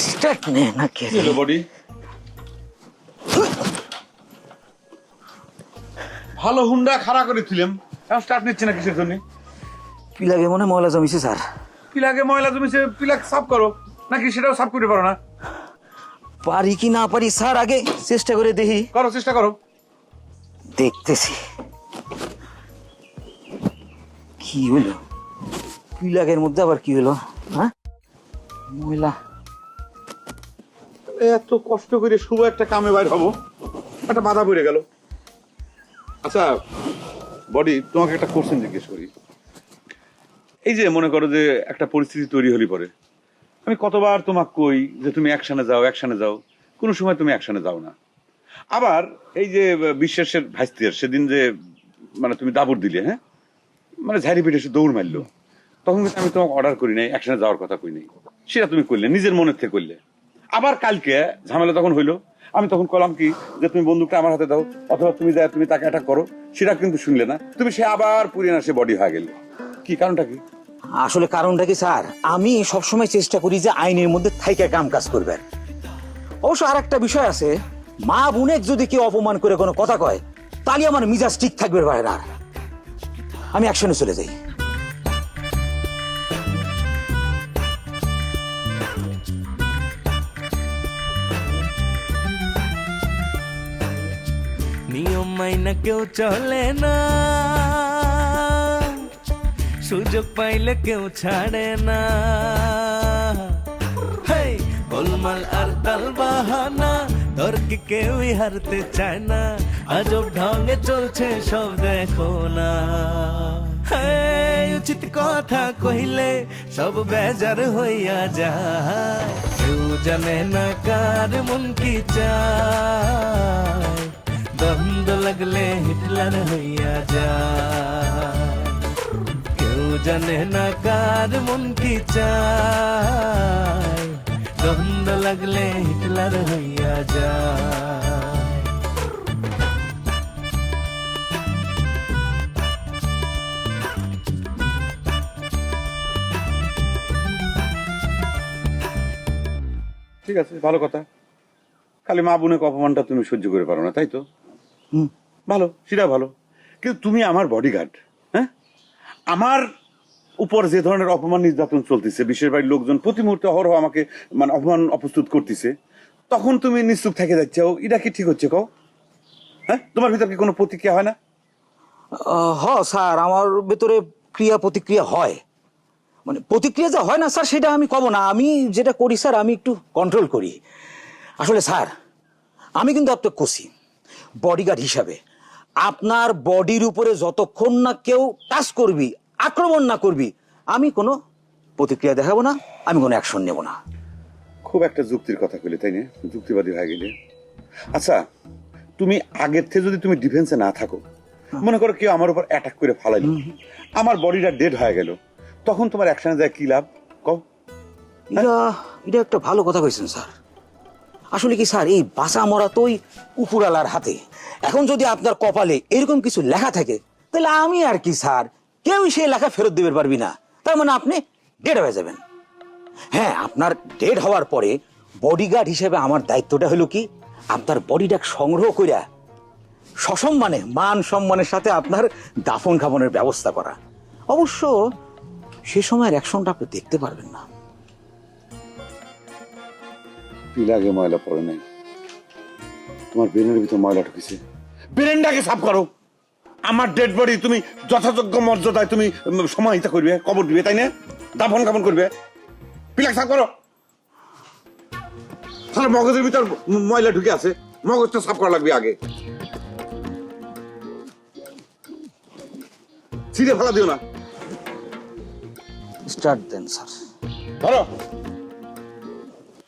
Start নে না কে হলো বডি ভালো হুন্ডা খাড়া করে তুললাম এখন স্টার্ট নিচ্ছে না কিসের জন্য পিলাগে মনে ময়লা জমিছে স্যার। পিলাকে ময়লা জমেছে পিলাক সাফ করো নাকি সেটাও সাফ করতে পারো না পারি কি না পারি স্যার আগে চেষ্টা করে দেখি। করো চেষ্টা করো দেখতেছি কি হলো, পিলাগের মধ্যে আবার কি হলো? হ্যাঁ ময়লা এত কষ্ট করে শুভ একটা কামে বাইর হবো একটা বাধা পড়ে গেল। আচ্ছা বডি তোমাকে একটা কোশ্চেন জিজ্ঞেস করি, এই যে মনে করো যে একটা পরিস্থিতি তৈরি হলি পরে আমি কতবার তোমাকে কই যে তুমি অ্যাকশনে যাও কোনো সময় তুমি অ্যাকশনে যাও না। আবার এই যে বিশ্বাসের ভাইস্তির সেদিন যে মানে তুমি দাবুর দিলে, হ্যাঁ মানে ঝাড়ি পিঠে এসে দৌড় মারলো, তখন কিন্তু আমি তোমাকে অর্ডার করি নাই, অ্যাকশনে যাওয়ার কথা কই নাই, সেটা তুমি করলে নিজের মনের থেকে করলে। আবার কালকে ঝামেলা তখন হইলো আমি তখন কলাম কি যে তুমি বন্দুকটা আমার হাতে দাও অথবা তুমি যা তুমি তাকে অ্যাটাক করো, সেটা কিন্তু শুনলে না, তুমি সে আবার পুরিয়ে সে বডি হয়ে গেল। কি কারণটা কি? আসলে কারণটা কি স্যার, আমি সবসময় চেষ্টা করি যে আইনের মধ্যে থাইকা কাম কাজ করবেন। অবশ্য আর একটা বিষয় আছে, মা বোনের যদি কেউ অপমান করে কোনো কথা কয় তাহলে আমার মিজাজ ঠিক থাকবে পারে না, আমি অ্যাকশনে চলে যাই। নিয়ম মাইনা কেউ চলে না, সুযোগ পাইলে কেউ ছাড়ে না, হেই গোলমাল আর তাল বাহানা তর্কে কেউই হারতে চায় না, আজব ঢঙ্গে চলছে সব দেখো না, হেই উচিত কথা কহিলে সব বেজার হইয়া যায়, কেউ জানে না কার মন কি চায়, দ্বন্দ্ব লাগলে হিটলার হইয়া যায়, কেউ জানে না কার মন কি চায়, দ্বন্দ্ব লাগলে হিটলার হইয়া যায়। ঠিক আছে ভালো কথা, খালি মা বোনের অপমানটা তুমি সহ্য করে পারো না তাই তো? ভালো, সেটা ভালো, কিন্তু তুমি আমার বডিগার্ড, হ্যাঁ আমার উপর যে ধরনের অপমান নির্যাতন চলতেছে, বিশেষ বাড়ির লোকজন প্রতি মুহূর্তে অহরহ আমাকে মানে অপমান অপ্রস্তুত করতেছে, তখন তুমি নিশ্চুপ থেকে যাচ্ছ, এটা কি ঠিক হচ্ছে কও? হ্যাঁ তোমার ভিতর কি কোনো প্রতিক্রিয়া হয় না? স্যার আমার ভেতরে ক্রিয়া প্রতিক্রিয়া হয়, মানে প্রতিক্রিয়া যা হয় না স্যার সেটা আমি কব না, আমি যেটা করি স্যার আমি একটু কন্ট্রোল করি। আসলে স্যার আমি কিন্তু আপনাকে কষি বডিগার্ড হিসাবে, আপনার বডির উপরে যতক্ষণ না কেউ টাচ করবি, আক্রমণ না করবি, আমি কোনো প্রতিক্রিয়া দেখাবো না, আমি কোনো অ্যাকশন নেব না। খুব একটা যুক্তির কথা কইলে তাই না, যুক্তিবাদী হয়ে গেলে। আচ্ছা তুমি আগের থেকে যদি তুমি ডিফেন্সে না থাকো, মনে করো কেউ আমার উপর অ্যাটাক করে ফালাইলো, আমার বডিটা ডেড হয়ে গেল, তখন তোমার অ্যাকশনে যায় কি লাভ কও? এটা একটা ভালো কথা কইছেন স্যার। আসলে কি স্যার এই বাঁচা মরা তো ওই উপরালার হাতে, এখন যদি আপনার কপালে এরকম কিছু লেখা থাকে তাহলে আমি আর কি স্যার, কেউ সেই লেখা ফেরত দিতে পারবি না, তার মানে আপনি ডেড হয়ে যাবেন। হ্যাঁ আপনার ডেড হওয়ার পরে বডিগার্ড হিসেবে আমার দায়িত্বটা হলো কি, আপনার বডিটা সংগ্রহ কইরা সসম্মানে মান সম্মানের সাথে আপনার দাফন খাবনের ব্যবস্থা করা। অবশ্য সে সময়ের অ্যাকশনটা আপনি দেখতে পারবেন না। পিলাগে ময়লা পড়ে নাই, তোমার ব্রেনের ভিতর ময়লা ঢুকেছে, ব্রেনটাকে সাফ করো। আমার ডেড বডি তুমি যথাযোগ্য মর্যাদায় তুমি সমাহিতা করবে, কবর দিবে তাই না, দাফন কাফন করবে, পিলাক সাফ করো। তাহলে মগজের ভিতর ময়লা ঢুকে আছে, মগজটা সাফ করা লাগবে আগে, ছিঁড়ে ফেলা দিও না। স্টার্ট দেন স্যার। ধরো।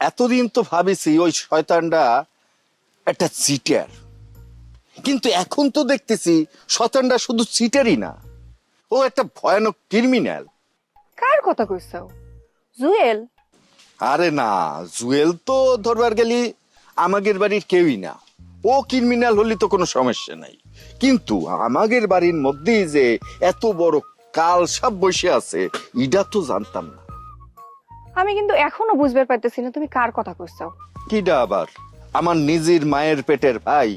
এতদিন তো ভাবিছি ওই শয়তানটা একটা চিটার, কিন্তু এখন তো দেখতেছি শয়তানটা শুধু চিটারই না, ও একটা ভয়ানক ক্রিমিনাল। কার কথা কইছো? জুয়েল? আরে না, জুয়েল তো ধরবার গেলি আমাদের বাড়ির কেউই না, ও ক্রিমিনাল হলে তো কোনো সমস্যা নাই, কিন্তু আমাদের বাড়ির মধ্যেই যে এত বড় কাল সাপ বসে আছে এটা তো জানতাম না। আমি কিন্তু এখনো বুঝতে পারতেছি না তুমি কার কথা কইছাও। কিডা আবার? আমার নিজের মায়ের পেটের ভাই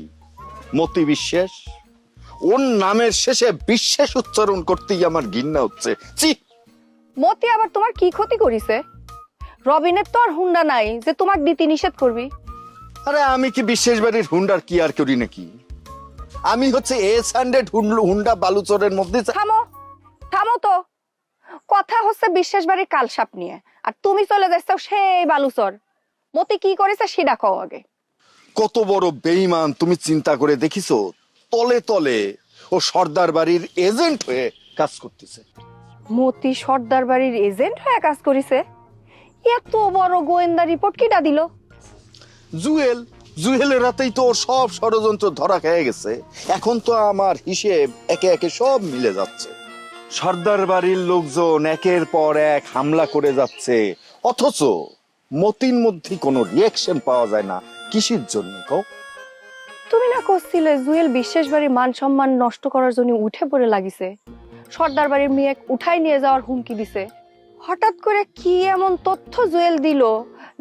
মতি বিশ্বাস। ওর নামের শেষে বিশ্বাস উচ্চারণ করতেই আমার ঘৃণা হচ্ছে। ছি! মতি আবার তোমার কি ক্ষতি করিছে? রবিনের তো আর হুন্ডা নাই যে তোমাকে দিতে নিষেধ করবি। আরে আমি কি বিশ্বাস বাড়ির হুন্ডার কি আর করি নাকি? আমি হচ্ছে A100 হুন্ডা বালুচরের মধ্যে থামো থামো তো, কথা হচ্ছে বিশ্বাস বাড়ির কালসাপ নিয়ে, আর তুমি চলে যাচ্ছ সেই বালুচর। মতি কি করেছে সেটা কও আগে। কত বড় বেঈমান তুমি চিন্তা করে দেখিছো? তলে তলে ও সর্দার বাড়ির এজেন্ট হয়ে কাজ করতেছে। মতি সর্দার বাড়ির এজেন্ট হয়ে কাজ করিছে? এত বড় গোয়েন্দা রিপোর্ট কিটা দিল? জুয়েলের রাতেই তো ওর সব ষড়যন্ত্র ধরা খেয়ে গেছে। এখন তো আমার হিসেব একে একে সব মিলে যাচ্ছে। সর্দার বাড়ির লোকজন একের পর এক হামলা করে যাচ্ছে, অথচ মতির মধ্যে কোনো রিয়াকশন পাওয়া যায় না। কিসের জন্য কও? তুমি না করছিলে জুয়েল বিশ্বাস বাড়ির মান সম্মান নষ্ট করার জন্য উঠে পড়ে লাগিছে, সর্দার বাড়ির মেয়ে উঠাই নিয়ে যাওয়ার হুমকি দিছে। হঠাৎ করে কি এমন তথ্য জুয়েল দিল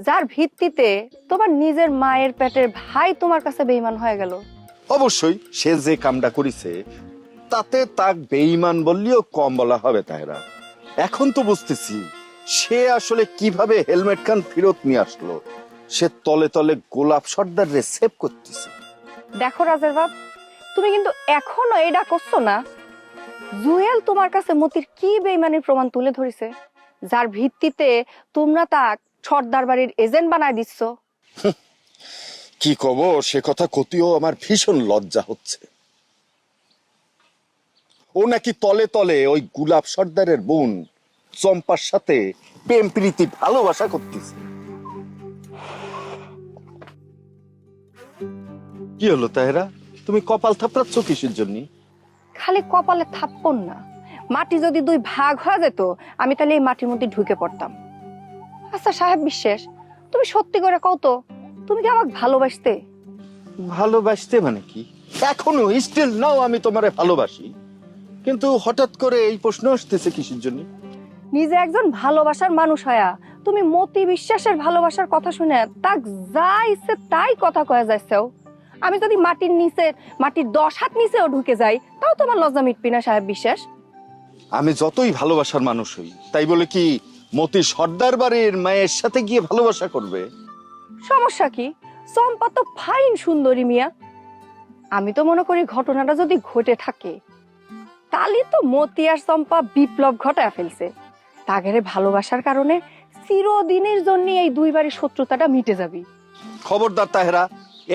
যার ভিত্তিতে তোমার নিজের মায়ের পেটের ভাই তোমার কাছে বেঈমান হয়ে গেল? অবশ্যই সে যে কামটা করেছে তাতে তাক বেঈমান বললেও কম বলা হবে। তাইরা এখন তো বুঝতেছি সে আসলে কিভাবে হেলমেট খান ফেরত নিয়ে আসলো। সে তলে তলে গোলাপ সর্দার সেভ করতেছে। দেখো রাজের বাপ, তুমি কিন্তু এখনো এটা করছো না। জুয়েল তোমার কাছে মতির কি বেঈমানির প্রমাণ তুলে ধরেছে যার ভিত্তিতে তোমরা তাক সর্দার বাড়ির এজেন্ট বানায় দিচ্ছ। কি কব, সে কথা কতিও আমার ভীষণ লজ্জা হচ্ছে। ও নাকি তলে তলে ওই গোলাপ সর্দারের বোন চম্পার সাথে প্রেম প্রীতি ভালোবাসা করতেছে। কি হলো তাহেরা, তুমি কপাল থাপড়াচ্ছ কিসের জন্য? খালি কপালে থাপ্পন না, মাটি যদি দুই ভাগ হয়ে যেত আমি তাহলে এই মাটির মধ্যে ঢুকে পড়তাম। আচ্ছা সাহেব বিশ্বাস, তুমি সত্যি করে কও তো, তুমি কি আমাকে ভালোবাসতে? ভালোবাসতে মানে কি? এখনো স্টিল নাও আমি তোমারে ভালোবাসি, কিন্তু হঠাৎ করে এই প্রশ্ন আসতেছে কিসের জন্য? নিজে একজন ভালোবাসার মানুষ হয়া তুমি মতি বিশ্বাসের ভালোবাসার কথা শুনে তাক যা ইচ্ছে তাই কথা কয়ে যাচ্ছেও। আমি যদি মাটির নিচে, মাটির 10 হাত নিচেও ঢুকে যাই তাও তোমার লজ্জা মিটবি না সাহেব বিশ্বাস? আমি যতই ভালোবাসার মানুষ হই তাই বলে কি মতি সর্দার বাড়ির মায়ের সাথে গিয়ে ভালোবাসা করবে? সমস্যা কি? চম্পা তো ফাইন সুন্দরী মিয়া। আমি তো মনে করি ঘটনাটা যদি ঘটে থাকে তাহলে তো মতি আর চম্পা বিপ্লব ঘটায় ফেলছে। তাগেরে ভালোবাসার কারণে চিরদিনের জন্য এই দুই বাড়ির শত্রুতাটা মিটে যাবে। খবরদার তাহেরা,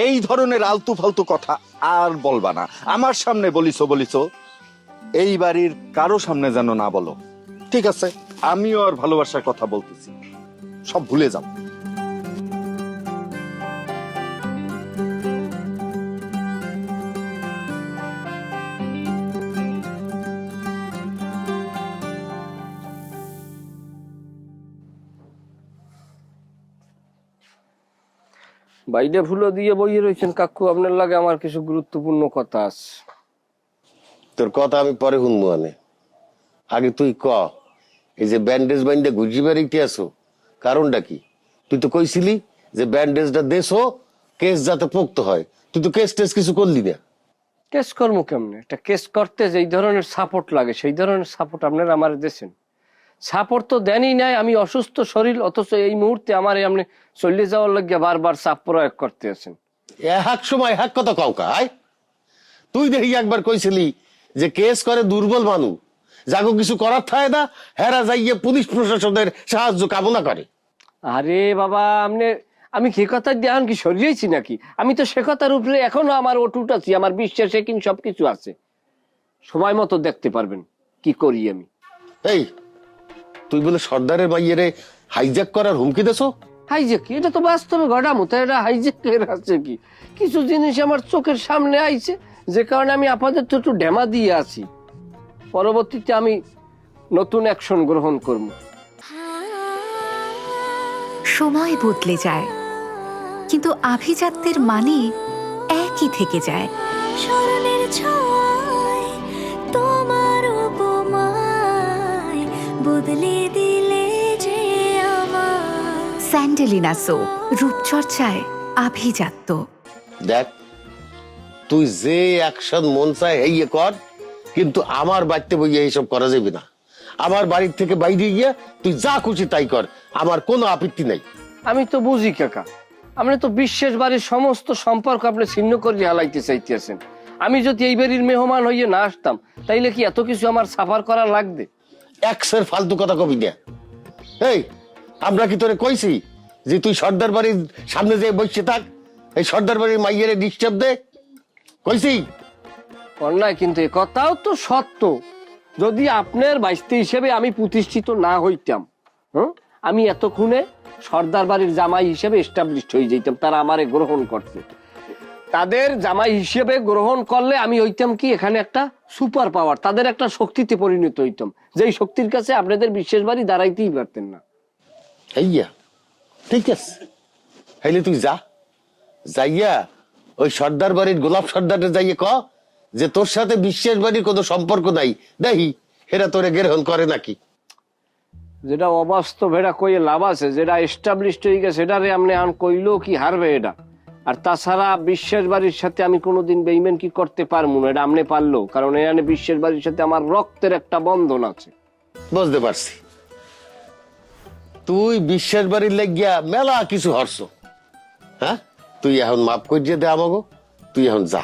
এই ধরনের আলতু ফালতু কথা আর বলবা না। আমার সামনে বলিছো, এই বাড়ির কারো সামনে যেন না বলো, ঠিক আছে? আমিও আর ভালোবাসার কথা বলতেছি, সব ভুলে যাও। বাইরে ফুলো দিয়ে বইয়ে রয়েছেন কাকু, আপনার লাগে আমার কিছু গুরুত্বপূর্ণ কথা আছে। তোর কথা আমি পরে শুনবো। আগে তুই ক, এই যে ব্যান্ডেজ বাইন্ডে ঘুষি বেরিয়ে আসো, কারণটা কি? তুই তো কইছিলি যে ব্যান্ডেজটা দেশো কেস যাতে পোক্ত হয়, তুই তো কেস টেস কিছু করলি না। কেস কর্ম কেমনে? একটা কেস করতে যেই ধরনের সাপোর্ট লাগে সেই ধরনের সাপোর্ট আপনারা আমার দেশেন। সাপোর্ট তো দেনই নাই, আমি অসুস্থ শরীর, অথচ এই মুহূর্তে আমার আপনি চলে যাওয়ার লাগিয়া বারবার চাপ প্রয়োগ করতে আছেন। এক সময় এক কথা কাউকা আয়, তুই দেখি একবার কইছিলি যে কেস করে দুর্বল মানুষ, যাগো কিছু করার থাকে না, হেরা যাইয়ে পুলিশ প্রশাসনের সাহায্য কামনা করে। আরে বাবা, আমি সে কথা দিয়ে এখন কি সরিয়েছি নাকি? আমি তো সে কথার উপরে এখনো আমার অটুট আছি, আমার বিশ্বাস কিন্তু সবকিছু আছে। সময় মতো দেখতে পারবেন কি করি আমি। এই তুই বলে সর্দারের বাইরে হাইজ্যাক করার হুমকি দেছো? হাইজ্যাক? এটা তো বাস্তবে ঘটা মতো, এটা হাইজ্যাক আছে কি? কিছু জিনিস আমার চোখের সামনে আইছে যে কারণে আমি আপাতত একটু ঢেমা দিয়ে আছি, পরবর্তীতে আমি নতুন অ্যাকশন গ্রহণ করব। সময় বদলে যায় কিন্তু আভিজাত্যের মানে একই থেকে যায়। স্মরণের ছোঁয়ায় তোমার উপমায় বদলে দিলে যে আমার স্প্যান্ডেলিনা সো, রূপচর্চায় আভিজাত্য। দেখ, তুই যে অ্যাকশন মন চায় এই কর, কিন্তু আমার বাড়িতে বইয়ে এইসব করা যাবে না। আমার বাড়ির থেকে বাইরে গিয়ে তুই যা খুশি তাই কর, আমার কোনো আপত্তি নাই। আমি তো বুঝি কাকা, আপনি তো বিশ্বের বাড়ির সমস্ত সম্পর্ক আপনি ছিন্ন করে হালাইতে চাইতেছেন। আমি যদি এই বাড়ির মেহমান হইয়ে না আসতাম, তাইলে কি এত কিছু আমার সাফার করা লাগবে? একসের ফালতু কথা কবি না। এই, আমরা কি তোরে কইছি যে তুই সর্দার বাড়ির সামনে যে বসে থাক, এই সর্দার বাড়ির মাইয়ের ডিস্টার্ব দে? কইছি? অন্যায়, কিন্তু এ কথাও তো সত্য। যদি আপনার বাইস্তি হিসেবে আমি প্রতিষ্ঠিত না হইতাম, আমি এতক্ষণে সর্দার বাড়ির জামাই হিসেবে এস্টাবলিশড হয়ে যেতাম। তারা আমারে গ্রহণ করছে, তাদের জামাই হিসেবে গ্রহণ করলে আমি হইতাম কি এখানে একটা সুপার পাওয়ার, তাদের একটা শক্তিতে পরিণত হইতাম, যেই শক্তির কাছে আপনাদের বিশেষ বাড়ি দাঁড়াইতেই পারতেন না। হইয়া ঠিক আছে, হইলে তুই যা, যাইয়া ওই সর্দার বাড়ির গোলাপ সর্দারে যাইয়ে ক যে তোর সাথে বিশ্বের বাড়ির কোনো সম্পর্ক নাই, দেখি এরা তোরে গ্রহণ করে নাকি। যেটা অবাস্তব এটা কইয়ে লাভ আছে, যেটা এস্টাবলিশড হয়ে গেছে সেটারে আপনি আন কইলেও কি হারবে এটা? আর তাছাড়া বিশ্বের বাড়ির সাথে আমি কোনোদিন বেইমান কি করতে পারবো না, এটা আপনি পারলো, কারণ এখানে বিশ্বের বাড়ির সাথে আমার রক্তের একটা বন্ধন আছে। বুঝতে পারছি, তুই বিশ্বের বাড়ির লেগিয়া মেলা কিছু হরছ। হ্যাঁ, তুই এখন মাফ করিয়ে দে আমাগো, তুই এখন যা।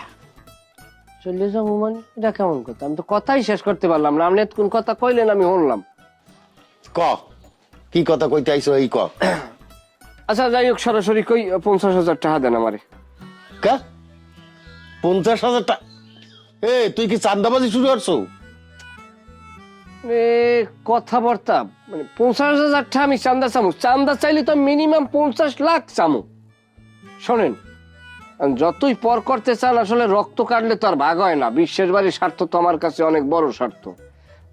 চলে যাবো মানে? এটা কেমন কথা? আমি তো কথাই শেষ করতে পারলাম না, আপনি কোন কথা কইলেন আমি শুনলাম। ক, কি কথা কইতে আইছো এই ক। আচ্ছা যাই হোক, সরাসরি কই 50,000 টাকা দেন আমারে। কা 50,000 টাকা? এ তুই কি চান্দাবাজি শুরু করছো? কথাবার্তা মানে 50,000 টাকা আমি চান্দা চামু? চান্দা চাইলে তো মিনিমাম 50 লাখ চামু। শোনেন, যতই পর করতে চান, আসলে রক্ত কাটলে তো আর ভাগ হয় না। বিশ্বের বাড়ির স্বার্থ তো আমার কাছে অনেক বড় স্বার্থ।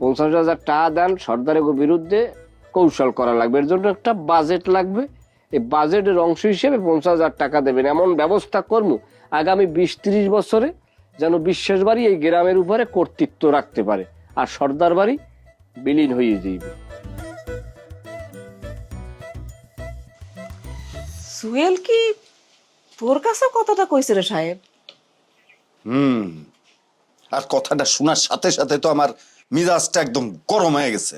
50,000 টাকা দেন, সর্দারের বিরুদ্ধে কৌশল করা লাগবে, এর জন্য একটা বাজেট লাগবে। এই বাজেটের অংশ হিসেবে 50,000 টাকা দেবেন, এমন ব্যবস্থা করবো আগামী 20-30 বছরে যেন বিশ্বের বাড়ি এই গ্রামের উপরে কর্তৃত্ব রাখতে পারে, আর সর্দার বাড়ি বিলীন হয়ে যাইবে। সুহেল কি তোর কাছে কথাটা কইছে রে সাহেব? আর কথাটা শোনার সাথে সাথে তো আমার মিজাজটা একদম গরম হয়ে গেছে।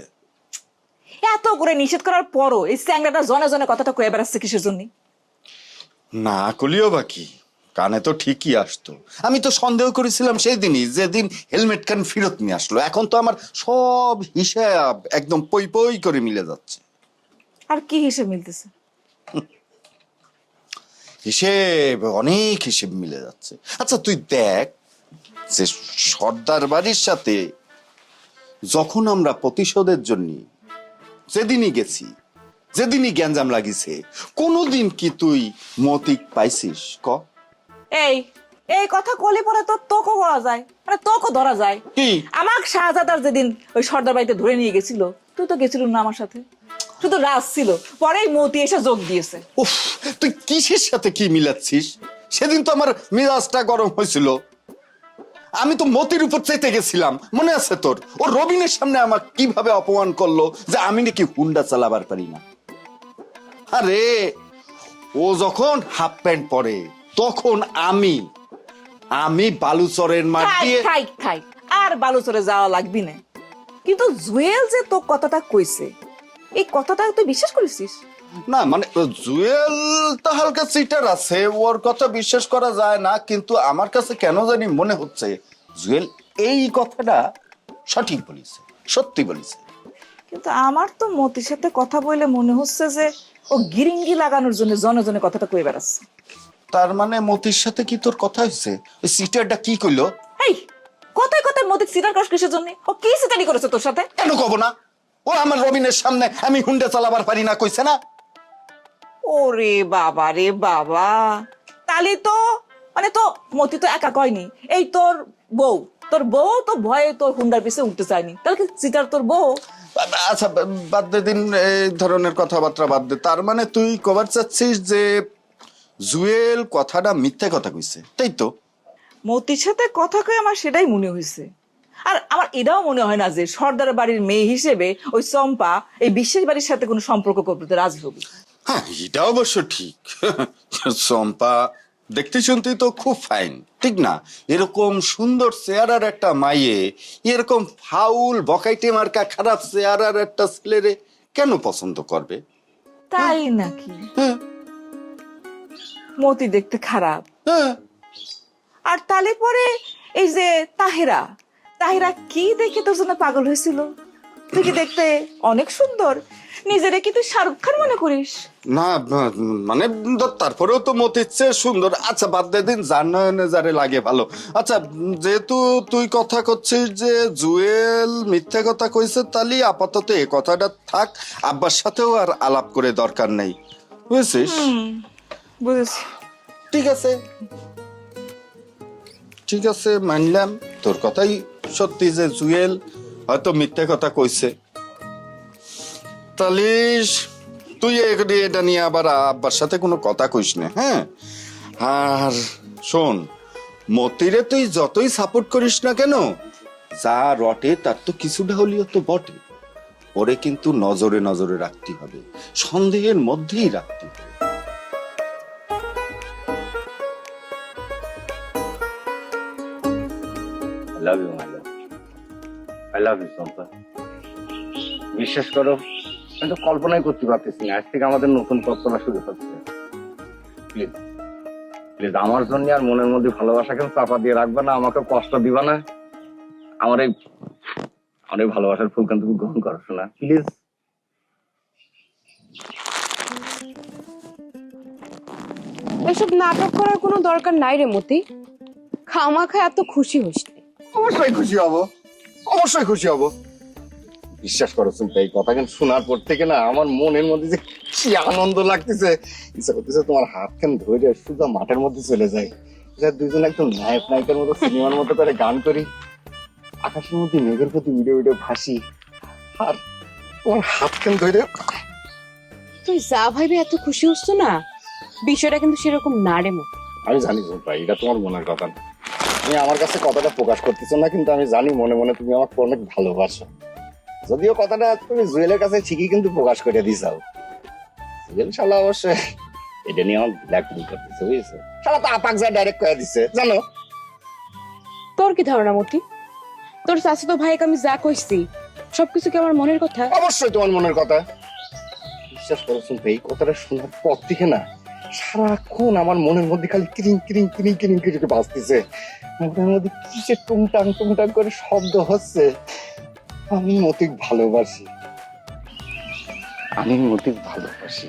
এত করে নিষেধ করার পরও এই স্যাংরাটা জনে জনে কথাটা কয়ে বেড়াচ্ছে কিসের জন্য? না কলিও বাকি, কানে তো ঠিকই আসতো। আমি তো সন্দেহ করেছিলাম সেই দিনই, যেদিন হেলমেট খান ফেরত নিয়ে আসলো। এখন তো আমার সব হিসাব একদম পই পই করে মিলে যাচ্ছে। আর কি হিসেব মিলতেছে? হিসেব, অনেক হিসেব মিলে যাচ্ছে। আচ্ছা তুই দেখ, যে সর্দার বাড়ির সাথে যখন আমরা প্রতিশোধের জন্য যেদিনই গেছি, যেদিনই গ্যাঞ্জাম লাগিছে, কোনোদিন কি তুই মতিক পাইছিস? ক এই এই কথা কলি পরে তো তোকে বলা যায়, মানে তোকে ধরা যায়। কি? আমাকে শাহজাদার যেদিন ওই সর্দার বাড়িতে ধরে নিয়ে গেছিল, তুই তো গেছিল না আমার সাথে, শুধু রাজ ছিল, পরেই মতি এসে যোগ দিয়েছে। উফ, তুই কিসের সাথে কি মিলাচ্ছিস? সেদিন তো আমার মেজাজটা গরম হয়েছিল। আমি তো মতির উপর চেতে গেছিলাম, মনে আছে তোর? ও রবিনের সামনে আমাকে কিভাবে অপমান করলো যে আমি নাকি হুন্ডা চালাবার পারি না। আরে ও যখন হাফ প্যান্ট পরে তখন আমি বালুচরের মাঠ দিয়ে আর বালুচরে যাওয়া লাগবি না। কিন্তু জুয়েল যে তোর কথাটা কইছে, এই কথাটা তুই বিশ্বাস করেছিস? না মানে জুয়েল তো হালকা চিটার আছে, ওর কথা বিশ্বাস করা যায় না, কিন্তু আমার কাছে কেন জানি মনে হচ্ছে জুয়েল এই কথাটা সঠিক বলেছে, সত্যি বলেছে। কিন্তু আমার তো মতির সাথে কথা বলে মনে হচ্ছে যে ও গিরিঙ্গি লাগানোর জন্য জনে জনে কথাটা কয়ে বেড়াচ্ছে। তার মানে মতির সাথে কি তোর কথা হয়েছে? ওই চিটারটা কি কইলো? এই কথায় কথায় মতিক সিটার করস কিসের জন্য? ও কি সিটারি করেছে তোর সাথে? কেন কব না? ও আমার রবিনের সামনে আমি হুন্ডা চালাবার পারি না কইছে না? ওরে বাবা রে বাবা, তাহলে তো মানে তো মতি তো একা কয়নি, এই তোর বউ তো ভয়ে তোর হুন্ডার পিছে উঠতে চায়নি, তাহলে কি সিটার তোর বউ? আচ্ছা বাদ দে দিন, এই ধরনের কথাবার্তা বাদ দে। তার মানে তুই কবার চাচ্ছিস যে জুয়েল কথাটা মিথ্যে কথা কইছে, তাই তো? মতির সাথে কথা কয়ে আমার সেটাই মনে হয়েছে। আর আমার এটাও মনে হয় না যে সর্দার বাড়ির মেয়ে হিসেবে ওই চম্পা এই বিশ্বের বাড়ির সাথে কোনো সম্পর্ক করতে রাজি হবে। হ্যাঁ, এটা অবশ্য ঠিক। চম্পা দেখতে শুনতে তো খুব ফাইন, ঠিক না? এরকম সুন্দর চেহারার একটা মাইয়ে এরকম ফাউল বকাইটে মার্কা খারাপ চেহারার একটা ছেলেরে কেন পছন্দ করবে? তাই নাকি? হ্যাঁ মতি দেখতে খারাপ, হ্যাঁ। আর তালে পরে এই যে তাহেরা, তাহেরা কি দেখে তোর জন্য পাগল হয়েছিল? তুই কি দেখতে অনেক সুন্দর, নিজেরে কি তুই শাহরুখ খান মনে করিস? না মানে তারপরেও তো মতির চেয়ে সুন্দর। আচ্ছা বাদ দে দিন, যার নয়নে যারে লাগে ভালো। আচ্ছা যেহেতু তুই কথা করছিস যে জুয়েল মিথ্যে কথা কইছে, তাহলে আপাতত এ কথাটা থাক, আব্বার সাথেও আর আলাপ করে দরকার নেই, বুঝছিস? বুঝেছি। ঠিক আছে, ঠিক আছে, মানলাম তোর কথাই সত্যি যে জুয়েল হয়তো মিথ্যে কথা কইছে। তাহলে তুই এটা নিয়ে আবার আব্বার সাথে কোনো কথা কইস না, হ্যাঁ? আর শোন, মতিরে তুই যতই সাপোর্ট করিস না কেন, যা রটে তার তো কিছুটা হলেও তো বটে। ওরে কিন্তু নজরে নজরে রাখতে হবে, সন্দেহের মধ্যেই রাখতে হবে। I love you, my love. I love you, চম্পা। বিশ্বাস করো, আমি তো কল্পনাই করতে পারতেছি না আজ থেকে আমাদের নতুন পথ চলা শুরু হচ্ছে। প্লিজ প্লিজ আমার জন্য আর মনের মধ্যে ভালোবাসা কেন চাপা দিয়ে রাখবে না, আমাকে কষ্ট দিবা না। আমার এই ভালোবাসার ফুলকান তুমি গ্রহণ করো, শোনা প্লিজ। এসব নাটক করার কোনো দরকার নাই রে মতি, খামাখা এত খুশি হইস না। অবশ্যই খুশি হব, অবশ্যই খুশি হব। বিশ্বাস করো চুম্পা, এই কথা কিন্তু শোনার পর থেকে না আমার মনের মধ্যে যে কি আনন্দ লাগতেছে, ইচ্ছা করতেছে তোমার হাতখান ধরে সোজা মাঠের মধ্যে চলে যায়, দুইজন একদম নায়ক নায়িকার মতো সিনেমার মতো করে গান করি, আকাশের মধ্যে মেঘের প্রতি উড়ে উড়ে ভাসি, আর তোমার হাতখান ধরে। তুই যা ভাইবে এত খুশি হচ্ছ না, বিষয়টা কিন্তু সেরকম না রে মতি। আমি জানি চুম্পা, এটা তোমার মনের কথা না, তুমি আমার কাছে কথাটা প্রকাশ করতেছো না, কিন্তু আমি জানি মনে মনে তুমি আমাকে অনেক ভালোবাসো। যদিও কথাটা তুমি জুয়েলের কাছে ঠিকই কিন্তু প্রকাশ করে দিছাও। জুয়েল শালা অবশ্যই এটা নিয়ে আমার ব্ল্যাকমেল করতেছে, বুঝেছো? শালা তো আপাক যা ডাইরেক্ট করে দিচ্ছে, জানো? তোর কি ধারণা মতি, তোর চাচাতো ভাইকে আমি যা কইছি সবকিছু কি আমার মনের কথা? অবশ্যই তোমার মনের কথা। বিশ্বাস করো শুনতে, এই কথাটা শোনার পর থেকে না সারাক্ষণ আমার মনের মধ্যে খালি কিরিং কিরিং কিরিং কিরিং কিরিং বাজতেছে, মনের মধ্যে কিসের টুংটাং টুংটাং করে শব্দ হচ্ছে। আমি মতিক ভালোবাসি, আমি মতিক ভালোবাসি,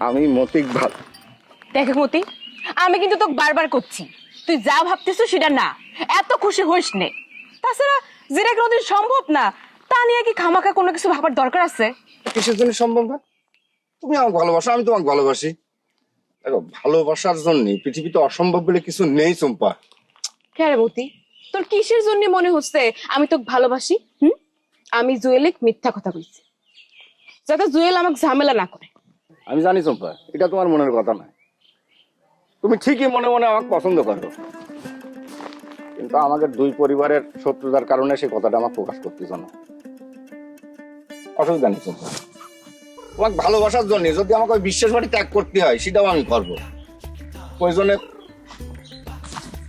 আমি মতিক ভালো। দেখ মতি, আমি কিন্তু তোকে বারবার করছি, তুই যা ভাবতেছ সেটা না, এত খুশি হইস নে। তাছাড়া যেটা কোনোদিন সম্ভব না তা নিয়ে কি খামাখা কোনো কিছু ভাবার দরকার আছে? কিসের জন্য সম্ভব না? তুমি আমাকে ভালোবাসো, আমি তোমাকে ভালোবাসি। দেখো, ভালোবাসার জন্য পৃথিবীতে অসম্ভব বলে কিছু নেই চম্পা। কেন মতি, তোর কিসের জন্য মনে হচ্ছে আমি তোকে ভালোবাসি? আমি জুয়েলিক মিথ্যা কথা কইছি যাতে জুয়েল আমাকে ঝামেলা না করে। আমি জানি চম্পা, এটা তোমার মনের কথা না, তুমি ঠিকই মনে মনে আমাকে পছন্দ করো, কিন্তু আমাদের দুই পরিবারের শত্রুতার কারণে সেই কথাটা আমার প্রকাশ করতেছ না। অসুবিধা নেই চম্পা, তোমাকে ভালোবাসার জন্য যদি আমাকে ওই বিশ্বাস বাড়ি ত্যাগ করতে হয় সেটাও আমি করবো।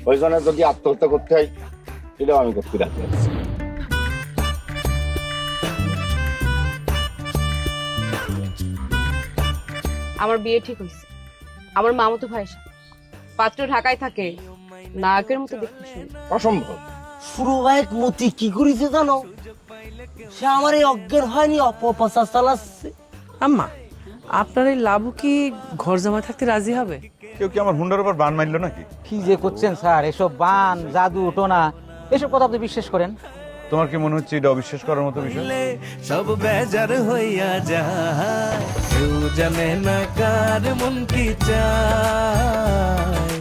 প্রয়োজনে যদি আত্মহত্যা করতে হয় সেটাও আমি করতে রাখতে পারছি। আমার বিয়ে ঠিক হয়েছে আমার মামাতো ভাইয়ের সাথে, পাত্র ঢাকায় থাকে, নায়কের মতো দেখতে শুনি। অসম্ভব। সুরবায়ক মতি কি করেছে জানো? সে আমার এই অজ্ঞান হয়নি, অপপ্রচার চালাচ্ছে। আম্মা, আপনার এই লাভু কি ঘর জামাই থাকতে রাজি হবে? কেউ কি আমার হুন্ডার উপর বান মারলো নাকি? কি যে করছেন স্যার, এসব বান জাদু টোনা এসব কথা আপনি বিশ্বাস করেন? তোমার কি মনে হচ্ছে এটা অবিশ্বাস করার মতো বিষয়? সব বেজার হইয়া যায়, কেউ জানে না কার মন কি চায়,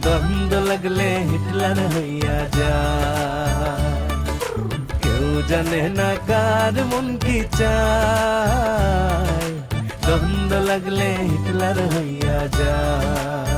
দ্বন্দ্ব লাগলে হিটলার হইয়া যায়, কেউ জানে না কার মন কি চায়, দ্বন্দ্ব লাগলে হিটলার হইয়া যায়।